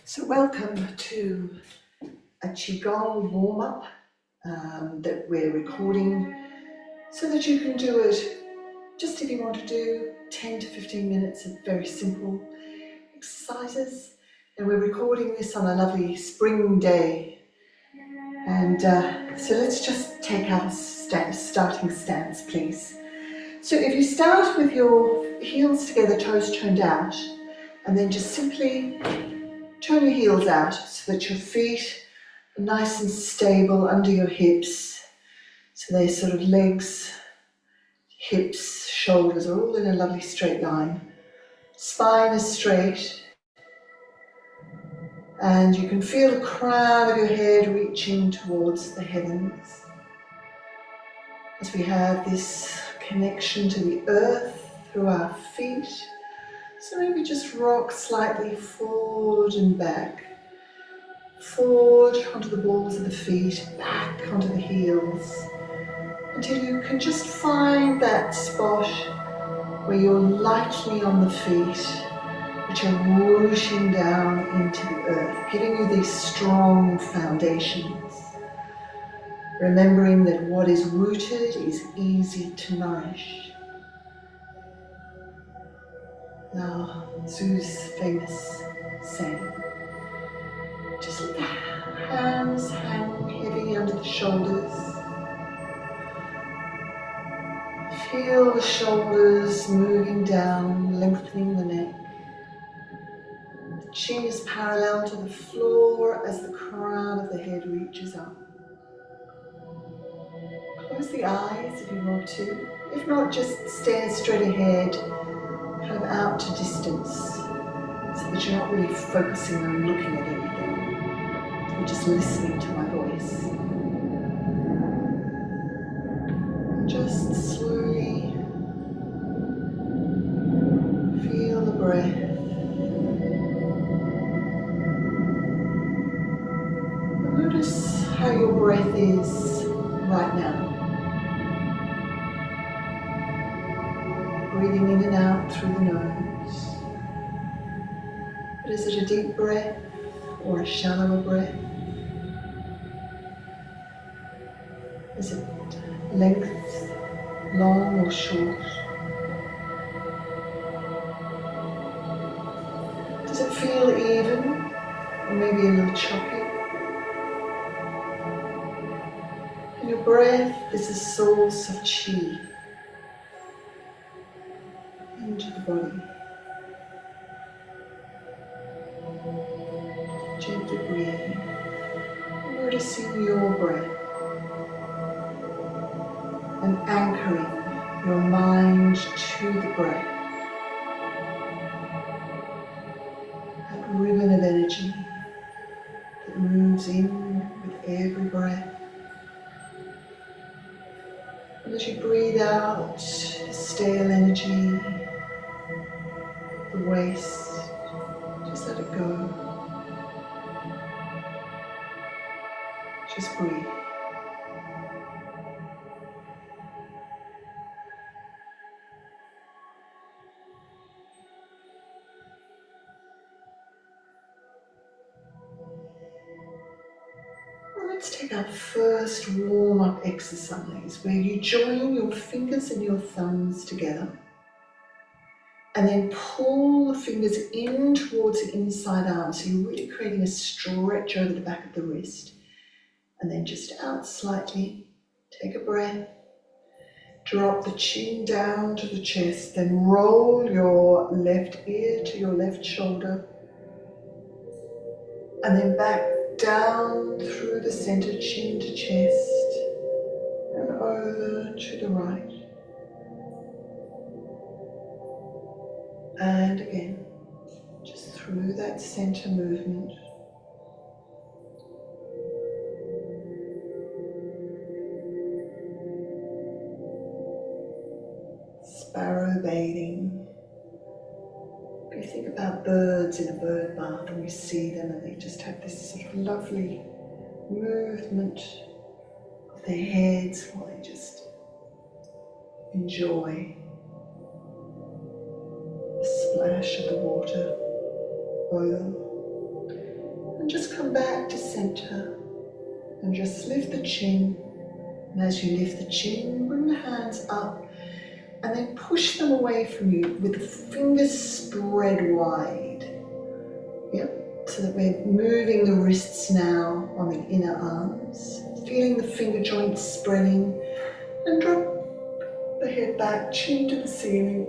So welcome to a Qigong warm-up that we're recording so that you can do it just if you want to do 10 to 15 minutes of very simple exercises. And we're recording this on a lovely spring day. And so let's just take our starting stance, please. So if you start with your heels together, toes turned out, and then just simply turn your heels out so that your feet are nice and stable under your hips. So they're sort of legs, hips, shoulders are all in a lovely straight line. Spine is straight. And you can feel the crown of your head reaching towards the heavens. As we have this connection to the earth through our feet. So maybe just rock slightly forward and back. Forward onto the balls of the feet, back onto the heels, until you can just find that spot where you're lightly on the feet, which are rooting down into the earth, giving you these strong foundations. Remembering that what is rooted is easy to nourish. Now, Zhu's famous saying, just let the hands hang heavy under the shoulders. Feel the shoulders moving down, lengthening the neck. The chin is parallel to the floor as the crown of the head reaches up. Close the eyes if you want to. If not, just stare straight ahead, kind of out to distance, so that you're not really focusing on looking at anything. You're just listening to my voice. And just slowly feel the breath. Notice how your breath is right now. Breathing in and out through the nose. But is it a deep breath or a shallower breath? Is it length, long or short? Does it feel even or maybe a little choppy? And your breath is the source of Qi into the body. Gently breathing, noticing your breath and anchoring your mind to the breath. That ribbon of energy that moves in with every breath. And as you breathe out the stale energy, the waste, just let it go. Just breathe. Let's take our first warm-up exercise where you join your fingers and your thumbs together and then pull the fingers in towards the inside arm, so you're really creating a stretch over the back of the wrist, and then just out slightly, take a breath, drop the chin down to the chest, then roll your left ear to your left shoulder, and then back down through the center, chin to chest, and over to the right. And again, just through that center movement. Sparrow bathing. You think about birds in a bird bath and you see them and they just have this sort of lovely movement of their heads while they just enjoy the splash of the water, oil. And just come back to center and just lift the chin. And as you lift the chin, bring the hands up and then push them away from you with the fingers spread wide. Yep, so that we're moving the wrists now on the inner arms, feeling the finger joints spreading, and drop the head back, chin to the ceiling,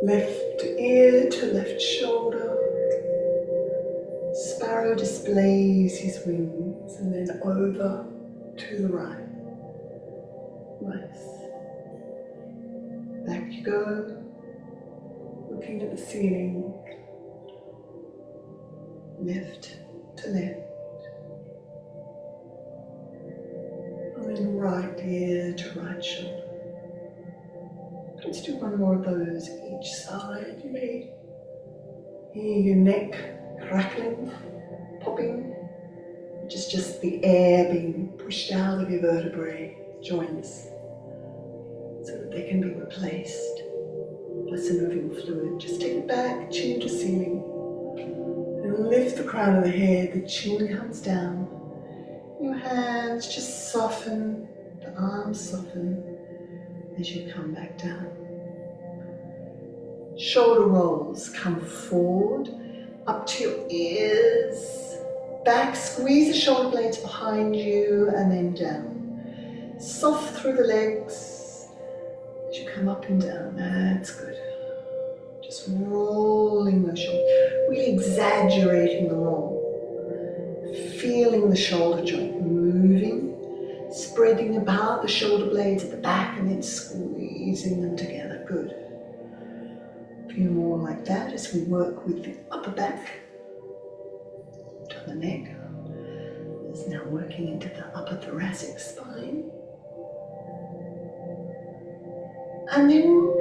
left ear to left shoulder. Sparrow displays his wings and then over to the right. Nice. Back you go, looking at the ceiling, left to left, and then right ear to right shoulder. Let's do one more of those each side. You may hear your neck crackling, popping, which is just the air being pushed out of your vertebrae joints so that they can be replaced by synovial fluid. Just take it back, chin to ceiling, and lift the crown of the head. The chin comes down. Your hands just soften, the arms soften as you come back down. Shoulder rolls, come forward, up to your ears, back, squeeze the shoulder blades behind you and then down. Soft through the legs as you come up and down. That's good. Just rolling those shoulders, really exaggerating the roll. Feeling the shoulder joint moving, spreading about the shoulder blades at the back and then squeezing them together. Good. A few more like that as we work with the upper back to the neck. It's now working into the upper thoracic spine. And then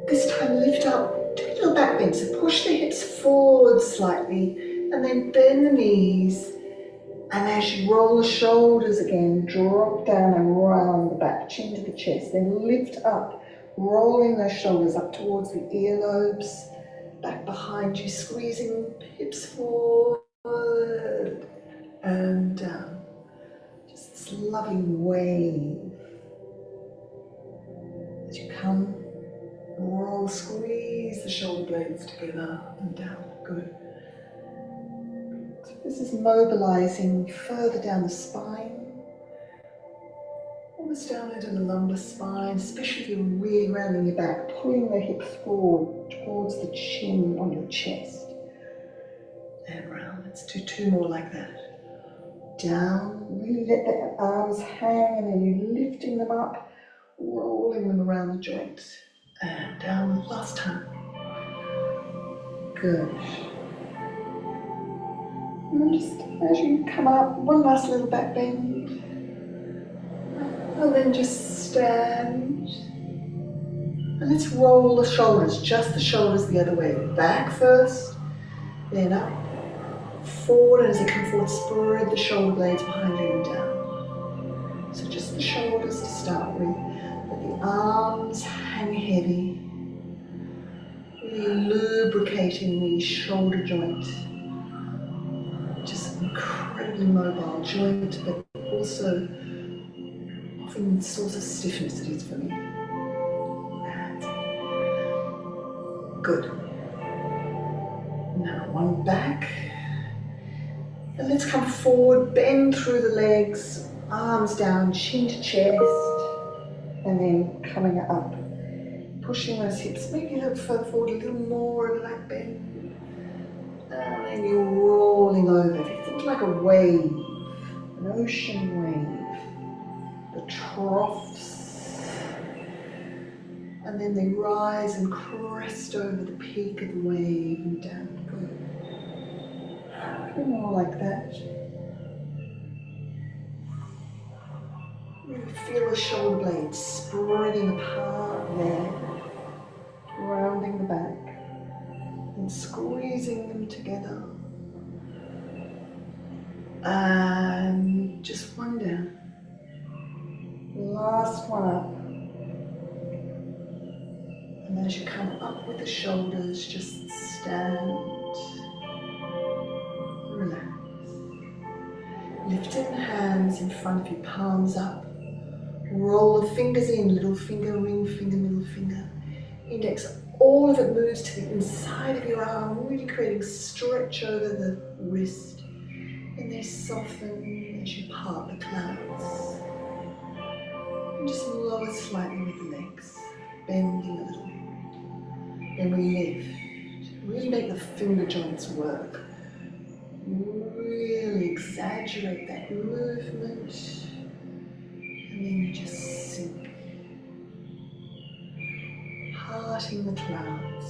this time lift up, do a little back bend. So push the hips forward slightly and then bend the knees. And as you roll the shoulders again, drop down and round the back, chin to the chest. Then lift up, rolling those shoulders up towards the earlobes, back behind you, squeezing hips forward and down. Just this lovely wave. As you come, roll, squeeze the shoulder blades together and down. Good. So this is mobilizing further down the spine, almost down into the lumbar spine, especially if you're really rounding your back, pulling the hips forward towards the chin on your chest. And round. Let's do two more like that. Down, really let the arms hang and then you're lifting them up, rolling them around the joints. And down, last time. Good. And then just as you come up, one last little back bend. And then just stand. And let's roll the shoulders, just the shoulders the other way. Back first, then up, forward, and as they come forward, spread the shoulder blades behind you and down. So just the shoulders to start with, let the arms hang heavy, really lubricating the shoulder joint. Just an incredibly mobile joint, but also often the source of stiffness it is for me. That's good. Now one back. And let's come forward, bend through the legs, arms down, chin to chest, and then coming up, pushing those hips, maybe a little further forward, a little more of that bend. And then you're rolling over. Think like a wave, an ocean wave. The troughs, and then they rise and crest over the peak of the wave and down. Good. A little more like that. Really feel the shoulder blades spreading apart there, rounding the back and squeezing them together. And just one down. Last one up. And as you come up with the shoulders, just stand. relax. Lifting the hands in front of you, palms up. Roll the fingers in, little finger, ring finger, middle finger. Index, all of it moves to the inside of your arm, really creating stretch over the wrist. And they soften as you part the clouds. And just lower slightly with the legs, bending a little. Then we lift. Really make the finger joints work. Really exaggerate that movement. And then you just sink. Parting the clouds.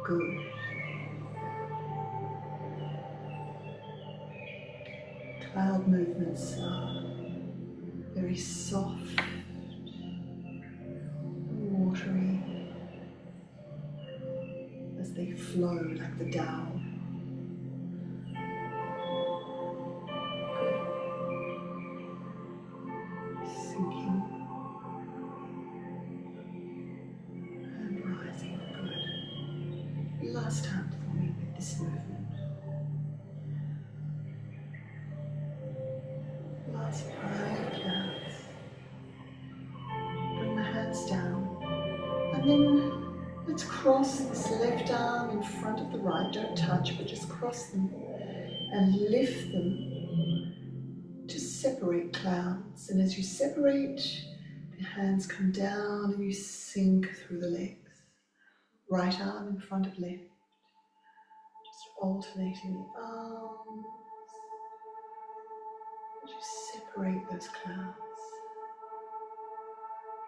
Good. Cloud movements are very soft and watery as they flow like the Tao. Sinking and rising. Good. Last time for me with this movement. Last 5 counts. Bring the hands down. And then let's cross this left arm in front of the right. Don't touch, but just cross them and lift them to separate clouds. And as you separate, the hands come down and you sink through the legs. Right arm in front of left. Just alternating the arms. As you separate those clouds.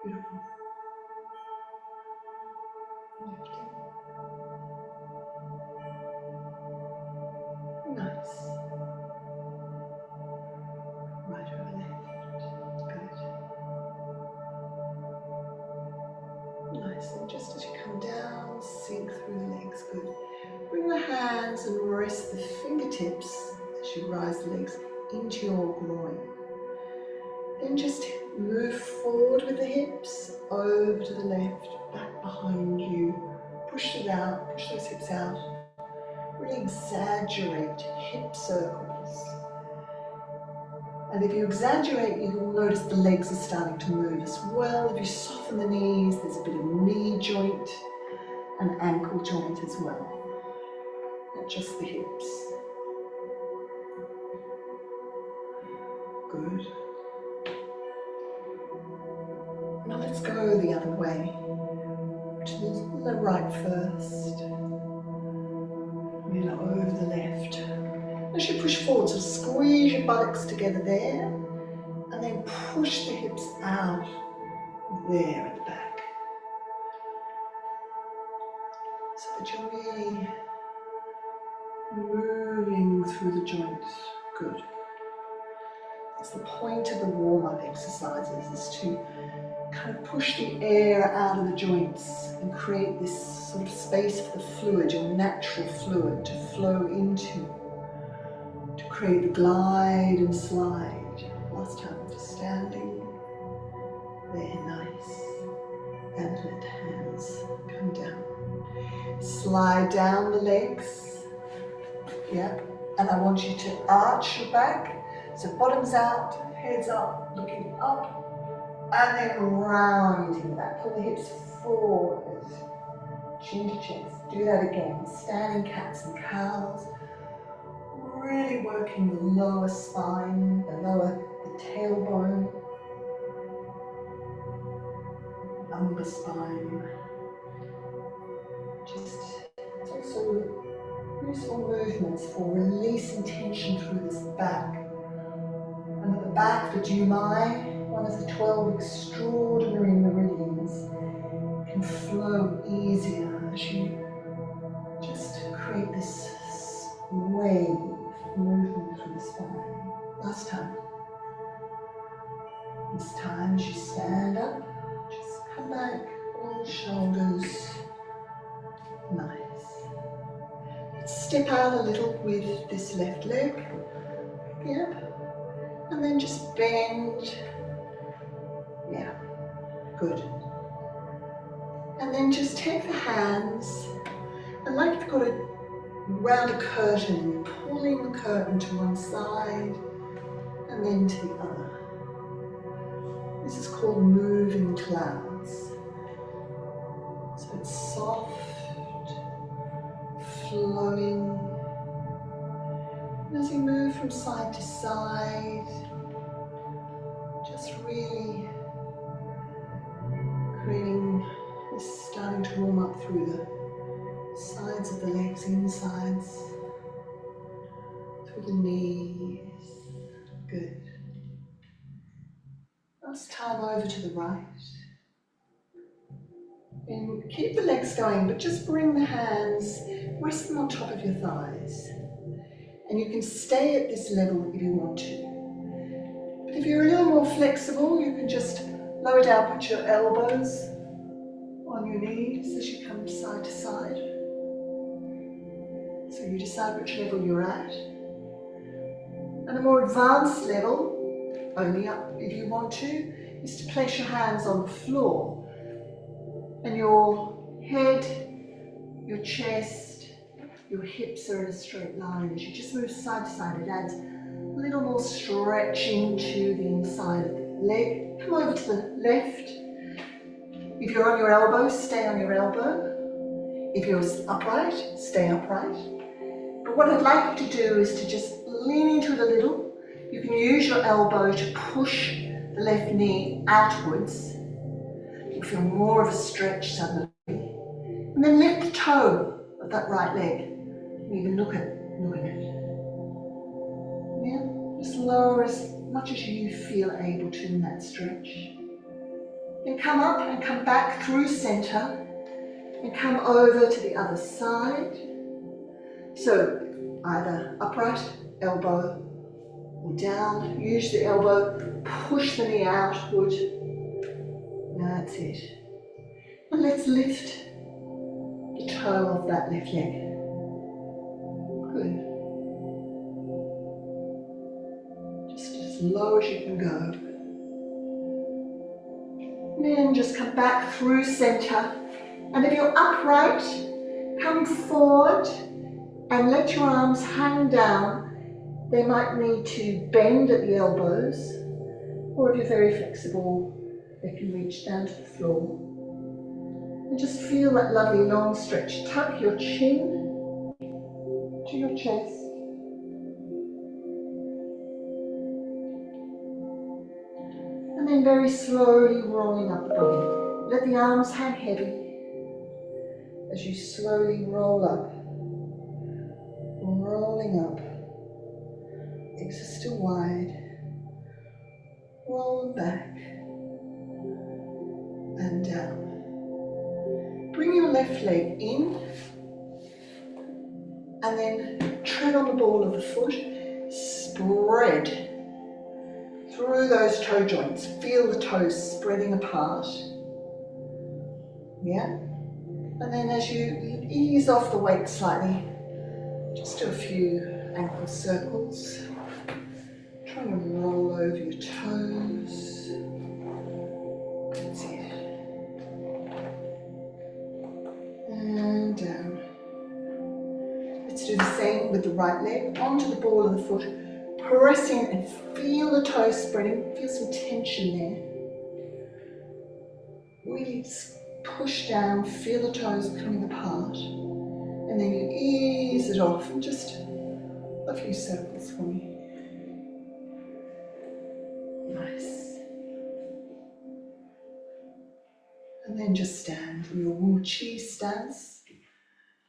Beautiful. Lifting. Nice. Right over left. Good. Nice. And just as you come down, sink through the legs. Good. Bring the hands and rest the fingertips as you rise the legs into your groin. Then just move forward with the hips, over to the left, back behind you. Push it out, push those hips out. Really exaggerate hip circles. And if you exaggerate, you will notice the legs are starting to move as well. If you soften the knees, there's a bit of knee joint and ankle joint as well. Not just the hips. Good. Now let's go the other way. To the right first. Then over the left. As you push forward, so squeeze your buttocks together there. And then push the hips out there at the back. So that you're really moving through the joints. Good. That's the point of the warm-up exercises, is to kind of push the air out of the joints and create this sort of space for the fluid, your natural fluid, to flow into, to create the glide and slide. Last time, just standing there, nice. And let the hands come down. Slide down the legs. Yeah. And I want you to arch your back. So bottoms out, heads up, looking up. And then rounding back. Pull the hips forward. Chin to chest. Do that again. Standing cats and cows. Really working the lower spine, the tailbone, lumbar spine. It's also useful movements for releasing tension through this back. And at the back, the Jumai, one of the 12 extraordinary meridians, can flow easier as you just create this wave movement through the spine. Last time. This time, as you stand up, just come back, all shoulders. Nice. Step out a little with this left leg. Yep. And then just bend. Yeah. Good. And then just take the hands, and like you've got a round a curtain, pulling the curtain to one side and then to the other. This is called moving clouds. So it's soft, flowing. And as you move from side to side, just really creating this, starting to warm up through the sides of the legs, insides, through the knees. Good. Last time over to the right. And keep the legs going, but just bring the hands, rest them on top of your thighs. And you can stay at this level if you want to. But if you're a little more flexible, you can just lower down, put your elbows on your knees as you come side to side. So you decide which level you're at. And a more advanced level, only up if you want to, is to place your hands on the floor. And your head, your chest, your hips are in a straight line. As you just move side to side, it adds a little more stretching to the inside of the leg. Come over to the left. If you're on your elbow, stay on your elbow. If you're upright, stay upright. But what I'd like you to do is to just lean into it a little. You can use your elbow to push the left knee outwards. You'll feel more of a stretch suddenly. And then lift the toe of that right leg. And even look at it. Yeah, just lower as much as you feel able to in that stretch. Then come up and come back through center and come over to the other side. So either upright, elbow, or down. Use the elbow, push the knee outward. That's it. And let's lift the toe of that left leg. Good. Just as low as you can go. And then just come back through center. And if you're upright, come forward and let your arms hang down. They might need to bend at the elbows, or if you're very flexible, they can reach down to the floor. And just feel that lovely long stretch. Tuck your chin to your chest. And then very slowly rolling up the body. Let the arms hang heavy as you slowly roll up. Rolling up. Legs are still wide. Roll back and down. Bring your left leg in and then tread on the ball of the foot. Spread through those toe joints. Feel the toes spreading apart. Yeah? And then as you ease off the weight slightly, just do a few ankle circles. Try to roll over your toes. That's it. And down. Let's do the same with the right leg. Onto the ball of the foot. Press in and feel the toes spreading. Feel some tension there. Really push down, feel the toes coming apart. And then you ease it off and just a few circles for me. Nice. And then just stand in your Wu Chi stance.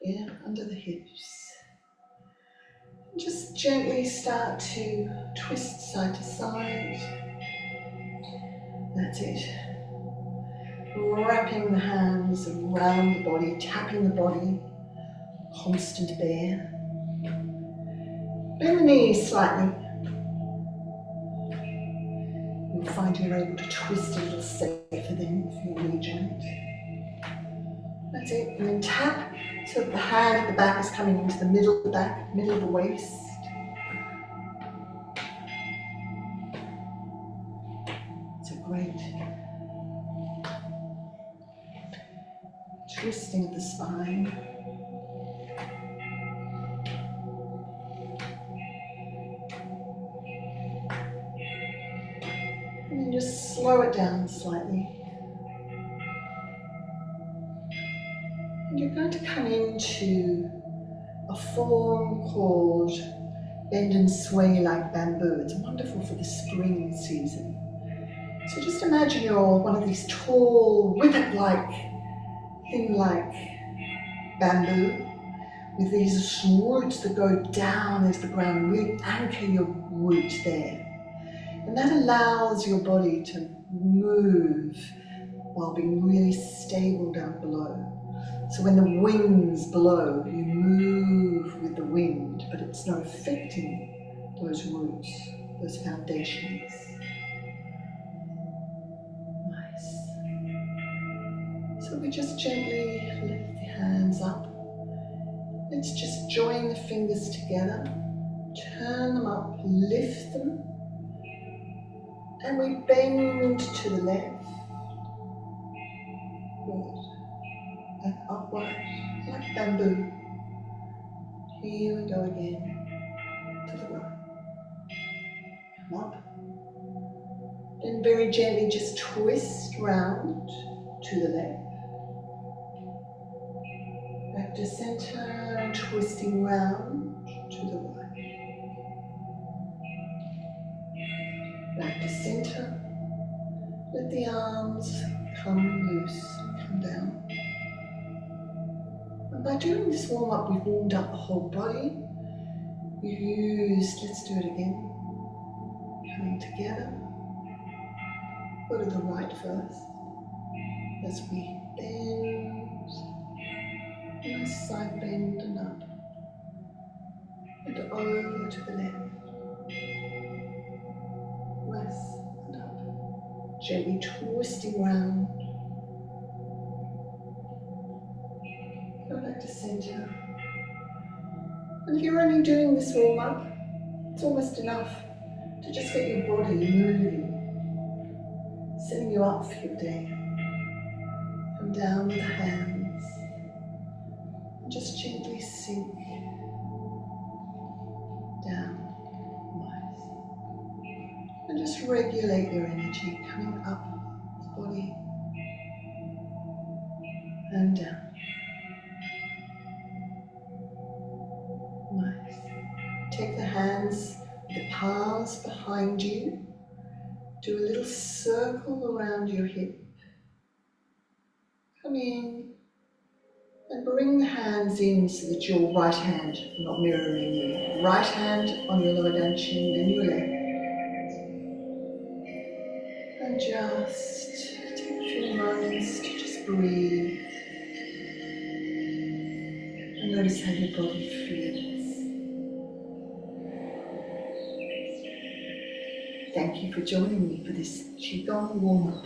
Yeah, under the hips. And just gently start to twist side to side. That's it. Wrapping the hands around the body, tapping the body. Constant bear. Bend the knees slightly. You'll find you're able to twist a little safer then for your knee joint. That's it. And then tap so that the hand at the back is coming into the middle of the back, middle of the waist. So great. Twisting of the spine. slow it down slightly. And you're going to come into a form called bend and sway like bamboo. It's wonderful for the spring season. So just imagine you're one of these tall, whippet-like, thin-like bamboo with these roots that go down into the ground. Really anchor your root there. And that allows your body to move while being really stable down below. So when the winds blow, you move with the wind, but it's not affecting those roots, those foundations. Nice. So we just gently lift the hands up. Let's just join the fingers together, turn them up, lift them, and we bend to the left. Good. And upward, like bamboo. Here we go again, to the right. Come up. Then very gently just twist round to the left. Back to center and twisting round to the right. Back to center. Let the arms come loose, come down. And by doing this warm up, we've warmed up the whole body. We've used, let's do it again. Coming together. Go to the right first. As we bend, nice side bend and up. And over to the left. Nice and up. Gently twisting round. Go back to center. And if you're only doing this warm up, it's almost enough to just get your body moving, setting you up for your day. Come down with the hands and just gently sink down. Nice. And just regulate your energy coming up the body and down. Nice. Take the hands, the palms behind you. Do a little circle around your hip. Come in and bring the hands in so that your right hand, not mirroring you, right hand on your lower dantian, then your left. And just take a few moments to just breathe and notice how your body feels. Thank you for joining me for this Qigong warm-up.